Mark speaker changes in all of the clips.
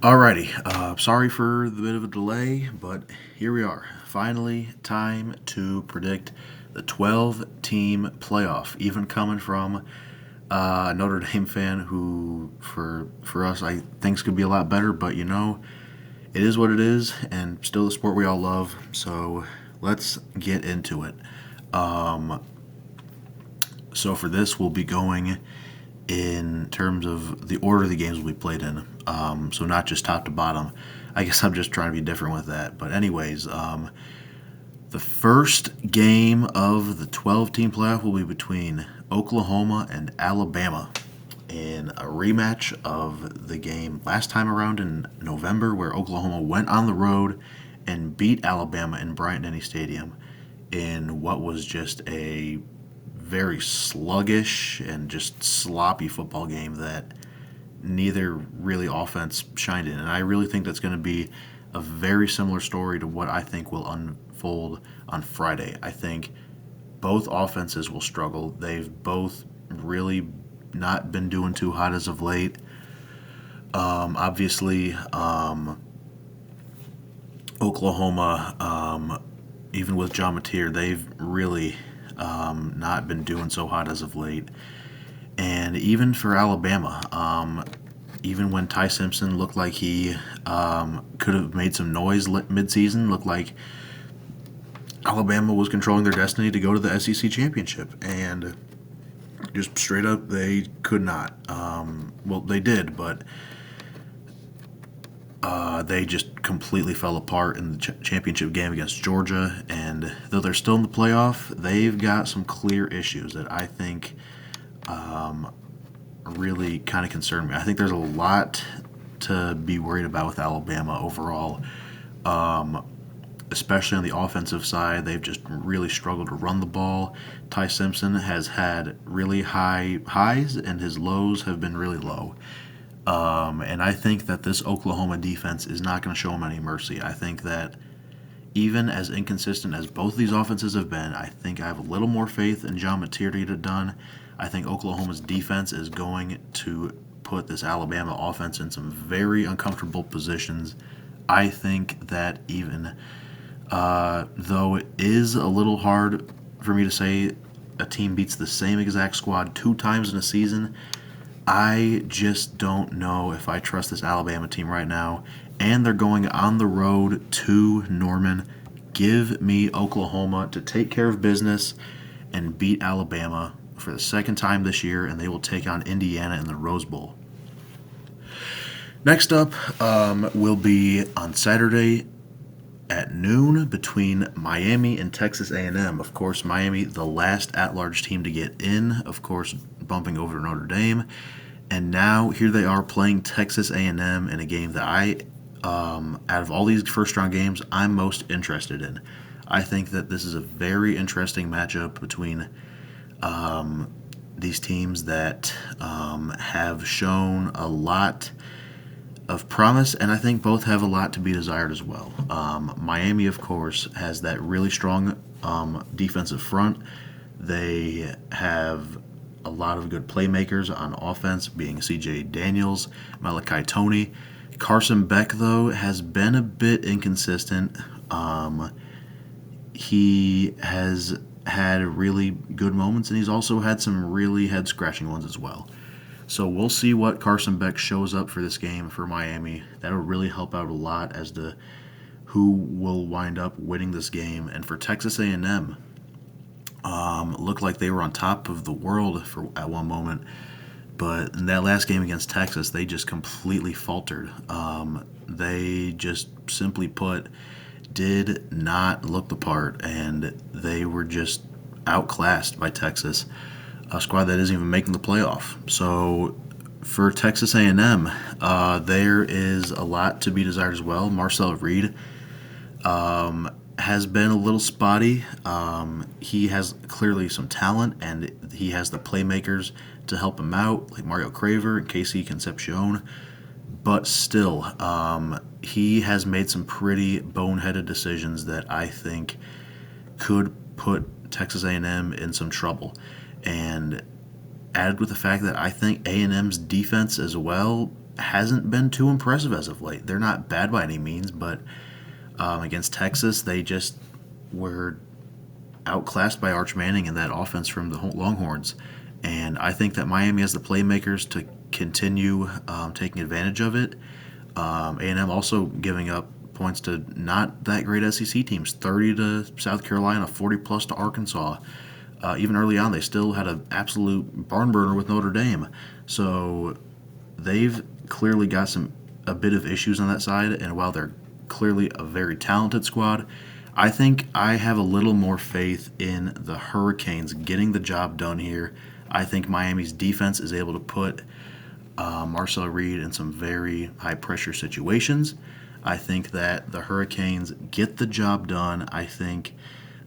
Speaker 1: Alrighty, sorry for the bit of a delay, but here we are. Finally, time to predict the 12-team playoff. Even coming from a Notre Dame fan who, for us, I think could be a lot better, but it is what it is, and still the sport we all love. So let's get into it. Um, so for this, we'll be going in terms of the order the games will be played in. So not just top to bottom. I guess I'm just trying to be different with that. But anyways, the first game of the 12-team playoff will be between Oklahoma and Alabama in a rematch of the game last time around in November, where Oklahoma went on the road and beat Alabama in Bryant Denny Stadium in what was just a very sluggish and just sloppy football game that neither really offense shined in. And I really think that's going to be a very similar story to what I think will unfold on Friday. I think both offenses will struggle. They've both really not been doing too hot as of late. Obviously, Oklahoma, even with John Mateer, they've really not been doing so hot as of late. And even for Alabama, even when Ty Simpson looked like he could have made some noise midseason, looked like Alabama was controlling their destiny to go to the SEC championship. And just straight up, they could not. Well, they did, but they just completely fell apart in the championship game against Georgia. And though they're still in the playoff, they've got some clear issues that I think really kind of concern me. I think there's a lot to be worried about with Alabama overall, especially on the offensive side. They've just really struggled to run the ball. Ty Simpson has had really high highs, and his lows have been really low. And I think that this Oklahoma defense is not going to show him any mercy. I think that even as inconsistent as both these offenses have been, I think I have a little more faith in John Mateer to get it done. I think Oklahoma's defense is going to put this Alabama offense in some very uncomfortable positions. I think that even though it is a little hard for me to say a team beats the same exact squad two times in a season, I just don't know if I trust this Alabama team right now. And they're going on the road to Norman. Give me Oklahoma to take care of business and beat Alabama for the second time this year, and they will take on Indiana in the Rose Bowl. Next up will be on Saturday at noon between Miami and Texas A&M. Of course, Miami, the last at-large team to get in, of course, bumping over Notre Dame. And now here they are playing Texas A&M in a game that out of all these first-round games, I'm most interested in. I think that this is a very interesting matchup between these teams that have shown a lot of promise, and I think both have a lot to be desired as well. Miami, of course, has that really strong defensive front. They have a lot of good playmakers on offense, being C.J. Daniels, Malachi Toney. Carson Beck, though, has been a bit inconsistent. He has had really good moments, and he's also had some really head-scratching ones as well. So we'll see what Carson Beck shows up for this game for Miami. That'll really help out a lot as to who will wind up winning this game. And for Texas A&M, looked like they were on top of the world at one moment, but in that last game against Texas, they just completely faltered. They just simply put did not look the part, and they were just outclassed by Texas, a squad that isn't even making the playoff. So for Texas A&M, there is a lot to be desired as well. Marcel Reed has been a little spotty. He has clearly some talent, and he has the playmakers to help him out, like Mario Craver and Casey Concepcion. But still, he has made some pretty boneheaded decisions that I think could put Texas A&M in some trouble. And added with the fact that I think A&M's defense as well hasn't been too impressive as of late. They're not bad by any means, but against Texas, they just were outclassed by Arch Manning and that offense from the Longhorns. And I think that Miami has the playmakers to continue taking advantage of it. A&M also giving up points to not that great SEC teams, 30 to South Carolina, 40 plus to Arkansas. Even early on, they still had an absolute barn burner with Notre Dame. So they've clearly got a bit of issues on that side. And while they're clearly a very talented squad, I think I have a little more faith in the Hurricanes getting the job done here. I think Miami's defense is able to put Marcel Reed in some very high pressure situations. I think that the Hurricanes get the job done. I think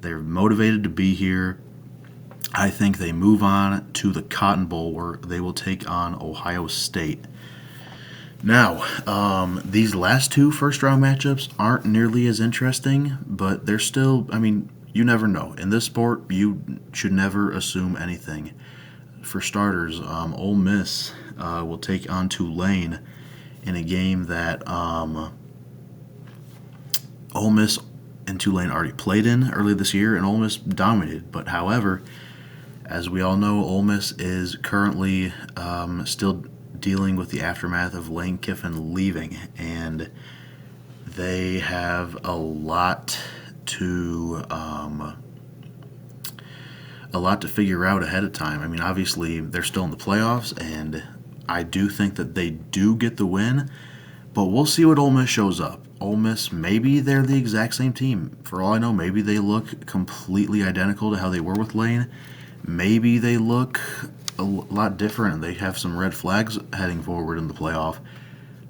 Speaker 1: they're motivated to be here. I think they move on to the Cotton Bowl where they will take on Ohio State. Now, these last two first-round matchups aren't nearly as interesting, but they're still, you never know. In this sport, you should never assume anything. For starters, Ole Miss will take on Tulane in a game that Ole Miss and Tulane already played in early this year, and Ole Miss dominated. But however, as we all know, Ole Miss is currently still dealing with the aftermath of Lane Kiffin leaving, and they have a lot to figure out ahead of time. Obviously they're still in the playoffs, and I do think that they do get the win, but we'll see what Ole Miss shows up. Ole Miss, maybe they're the exact same team. For all I know, maybe they look completely identical to how they were with Lane. Maybe they look a lot different and they have some red flags heading forward in the playoff.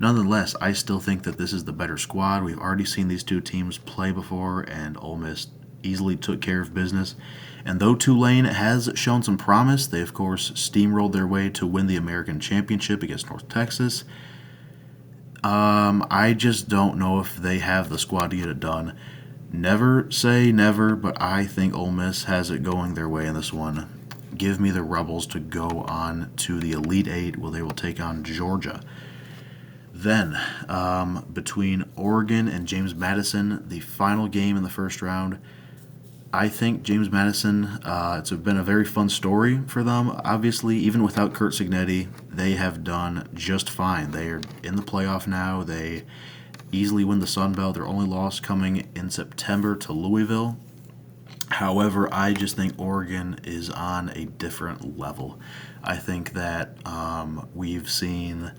Speaker 1: Nonetheless, I still think that this is the better squad. We've already seen these two teams play before, and Ole Miss easily took care of business. And though Tulane has shown some promise, they of course steamrolled their way to win the American Championship against North Texas. I just don't know if they have the squad to get it done. Never say never, but I think Ole Miss has it going their way in this one. Give me the Rebels to go on to the Elite Eight where they will take on Georgia. Then, between Oregon and James Madison, the final game in the first round, I think James Madison, it's been a very fun story for them. Obviously, even without Curt Cignetti, they have done just fine. They are in the playoff now. They easily win the Sun Belt. Their only loss coming in September to Louisville. However, I just think Oregon is on a different level. I think that we've seen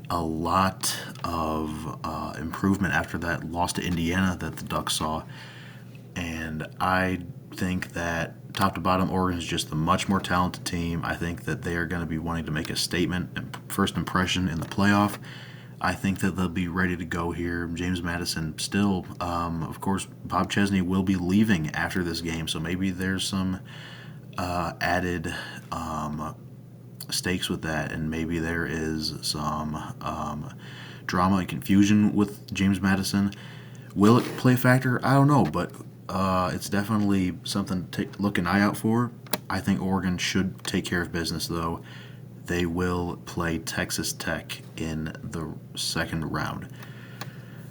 Speaker 1: a lot of improvement after that loss to Indiana that the Ducks saw. And I think that top to bottom, Oregon is just a much more talented team. I think that they are going to be wanting to make a statement and first impression in the playoff. I think that they'll be ready to go here. James Madison still, of course, Bob Chesney will be leaving after this game, so maybe there's some added stakes with that, and maybe there is some drama and confusion with James Madison. Will it play a factor? I don't know, but it's definitely something to look an eye out for. I think Oregon should take care of business, though. They will play Texas Tech in the second round.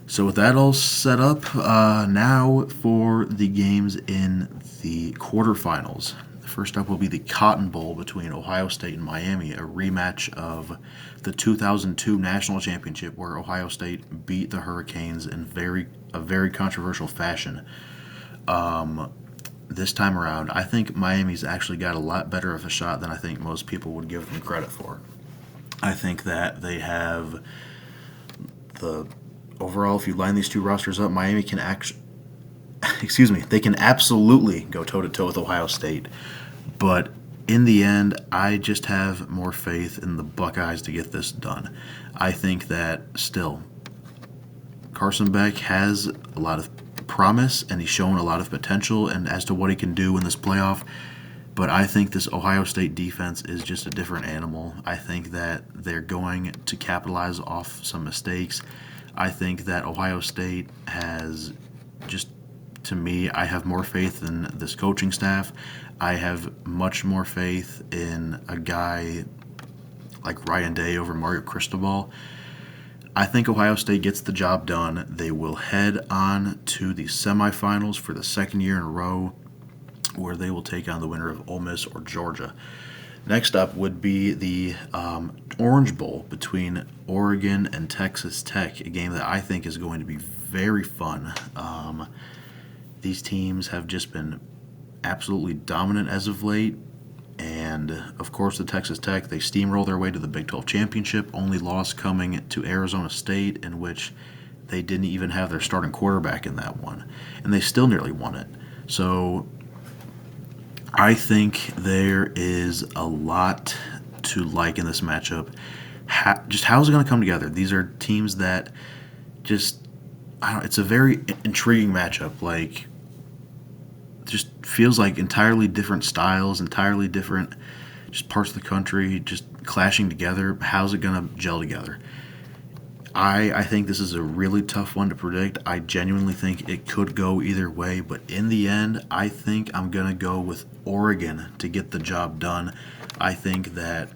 Speaker 1: So with that all set up, now for the games in the quarterfinals. First up will be the Cotton Bowl between Ohio State and Miami, a rematch of the 2002 National Championship where Ohio State beat the Hurricanes in a very controversial fashion. This time around, I think Miami's actually got a lot better of a shot than I think most people would give them credit for. I think that they have overall, if you line these two rosters up, Miami can they can absolutely go toe-to-toe with Ohio State. But in the end, I just have more faith in the Buckeyes to get this done. I think that still, Carson Beck has a lot of promise, and he's shown a lot of potential and as to what he can do in this playoff. But I think this Ohio State defense is just a different animal. I think that they're going to capitalize off some mistakes. I think that Ohio State has just, to me, I have more faith in this coaching staff. I have much more faith in a guy like Ryan Day over Mario Cristobal. I think Ohio State gets the job done. They will head on to the semifinals for the second year in a row, where they will take on the winner of Ole Miss or Georgia. Next up would be the Orange Bowl between Oregon and Texas Tech, a game that I think is going to be very fun. These teams have just been absolutely dominant as of late. And of course, the Texas Tech, they steamroll their way to the Big 12 championship, only loss coming to Arizona State, in which they didn't even have their starting quarterback in that one. And they still nearly won it. So I think there is a lot to like in this matchup. Just how is it going to come together? These are teams that just, it's a very intriguing matchup. Like, just feels like entirely different styles, entirely different just parts of the country just clashing together. How's it going to gel together? I think this is a really tough one to predict. I genuinely think it could go either way, but in the end, I think I'm going to go with Oregon to get the job done. I think that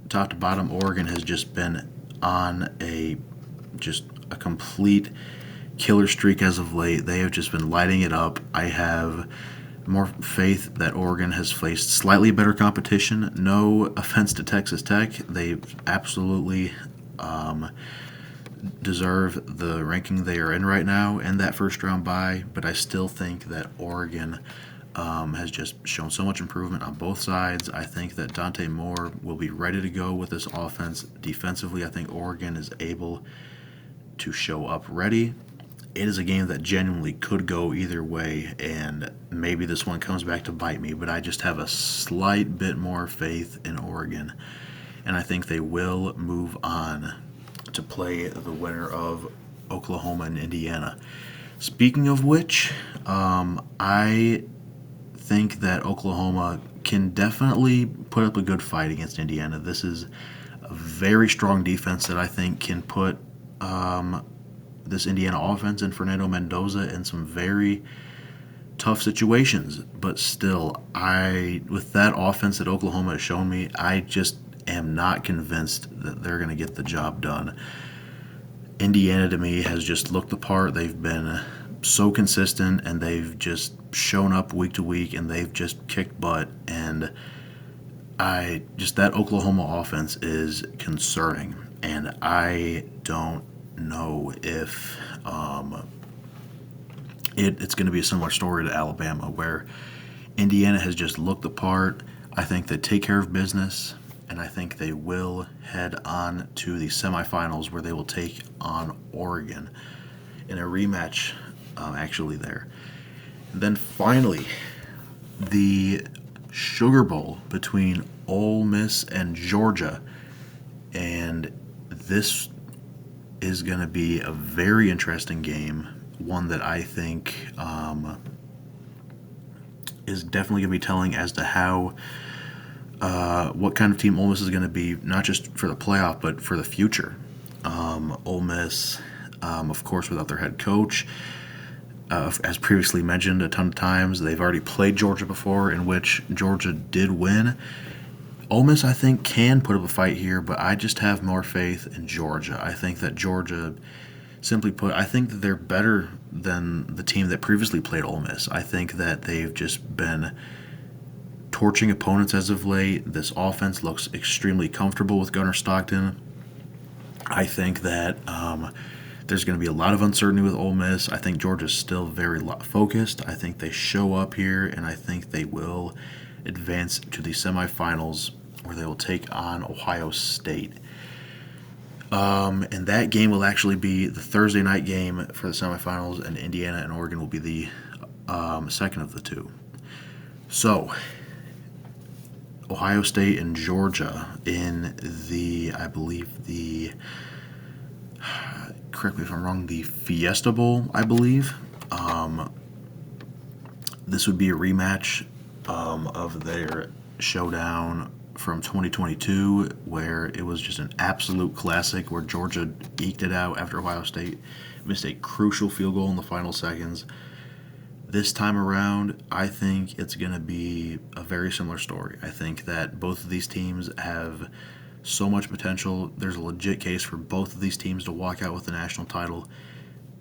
Speaker 1: top to bottom, Oregon has just been on a complete killer streak as of late. They have just been lighting it up. I have more faith that Oregon has faced slightly better competition. No offense to Texas Tech. They absolutely deserve the ranking they are in right now and that first round bye, but I still think that Oregon has just shown so much improvement on both sides. I think that Dante Moore will be ready to go with this offense. Defensively, I think Oregon is able to show up ready. It is a game that genuinely could go either way, and maybe this one comes back to bite me, but I just have a slight bit more faith in Oregon, and I think they will move on to play the winner of Oklahoma and Indiana. Speaking of which, I think that Oklahoma can definitely put up a good fight against Indiana. This is a very strong defense that I think can put this Indiana offense and Fernando Mendoza in some very tough situations. But still, with that offense that Oklahoma has shown me, I just am not convinced that they're going to get the job done. Indiana, to me, has just looked the part. They've been so consistent, and they've just shown up week to week, and they've just kicked butt. And that Oklahoma offense is concerning, and I don't know if it's going to be a similar story to Alabama, where Indiana has just looked the part. I think they take care of business, and I think they will head on to the semifinals, where they will take on Oregon in a rematch, actually there. And then finally, the Sugar Bowl between Ole Miss and Georgia, and this is going to be a very interesting game, one that I think is definitely going to be telling as to how what kind of team Ole Miss is going to be, not just for the playoff, but for the future. Ole Miss, of course, without their head coach, as previously mentioned a ton of times, they've already played Georgia before, in which Georgia did win. Ole Miss, I think, can put up a fight here, but I just have more faith in Georgia. I think that Georgia, simply put, I think that they're better than the team that previously played Ole Miss. I think that they've just been torching opponents as of late. This offense looks extremely comfortable with Gunnar Stockton. I think that there's going to be a lot of uncertainty with Ole Miss. I think Georgia's still very focused. I think they show up here, and I think they will advance to the semifinals, where they will take on Ohio State. And that game will actually be the Thursday night game for the semifinals, and Indiana and Oregon will be the second of the two. So, Ohio State and Georgia in I believe correct me if I'm wrong, the Fiesta Bowl, I believe. This would be a rematch of their showdown from 2022, where it was just an absolute classic, where Georgia eked it out after Ohio State missed a crucial field goal in the final seconds. This time around, I think it's going to be a very similar story. I think that both of these teams have So much potential. There's a legit case for both of these teams to walk out with the national title.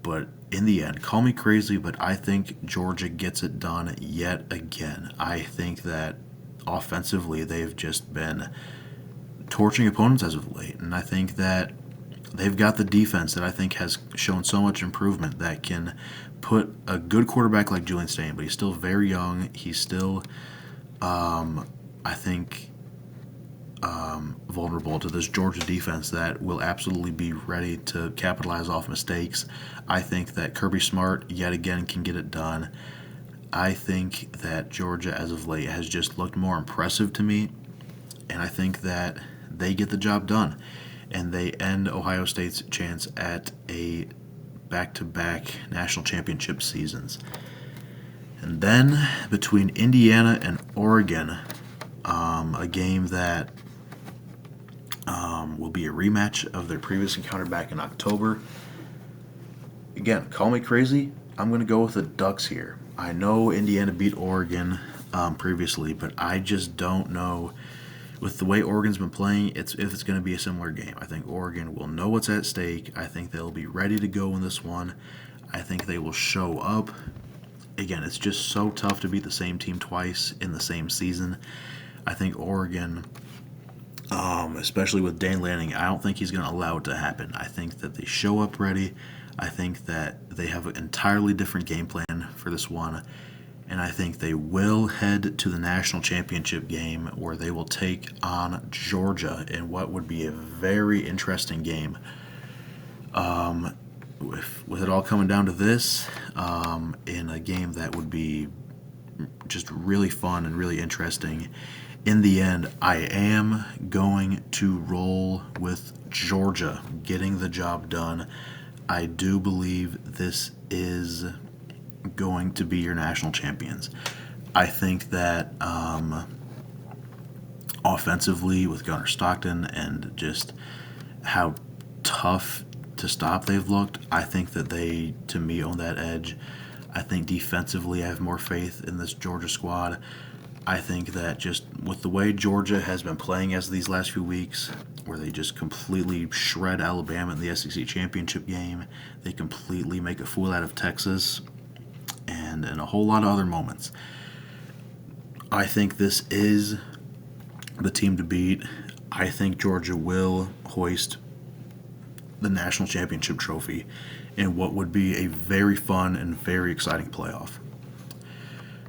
Speaker 1: But in the end, call me crazy, but I think Georgia gets it done yet again. I think that offensively they've just been torching opponents as of late, and I think that they've got the defense that I think has shown so much improvement that can put a good quarterback like Julian Stain, but he's still very young. He's still, I think, vulnerable to this Georgia defense that will absolutely be ready to capitalize off mistakes. I think that Kirby Smart, yet again, can get it done. I think that Georgia, as of late, has just looked more impressive to me, and I think that they get the job done, and they end Ohio State's chance at a back-to-back national championship seasons. And then between Indiana and Oregon, a game that will be a rematch of their previous encounter back in October. Again, call me crazy. I'm going to go with the Ducks here. I know Indiana beat Oregon previously, but I just don't know. With the way Oregon's been playing, if it's going to be a similar game. I think Oregon will know what's at stake. I think they'll be ready to go in this one. I think they will show up. Again, it's just so tough to beat the same team twice in the same season. I think Oregon, especially with Dane Lanning, I don't think he's going to allow it to happen. I think that they show up ready. I think that they have an entirely different game plan for this one. And I think they will head to the national championship game where they will take on Georgia in what would be a very interesting game. With it all coming down to this, in a game that would be just really fun and really interesting. In the end, I am going to roll with Georgia getting the job done. I do believe this is going to be your national champions. I think that offensively with Gunnar Stockton and just how tough to stop they've looked, I think that they, to me, own that edge. I think defensively I have more faith in this Georgia squad. I think that just with the way Georgia has been playing as these last few weeks, where they just completely shred Alabama in the SEC championship game, they completely make a fool out of Texas, and a whole lot of other moments. I think this is the team to beat. I think Georgia will hoist the national championship trophy in what would be a very fun and very exciting playoff.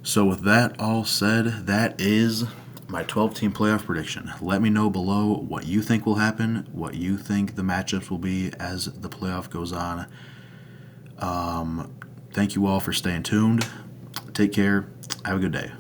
Speaker 1: So with that all said, that is my 12-team playoff prediction. Let me know below what you think will happen, what you think the matchups will be as the playoff goes on. Thank you all for staying tuned. Take care. Have a good day.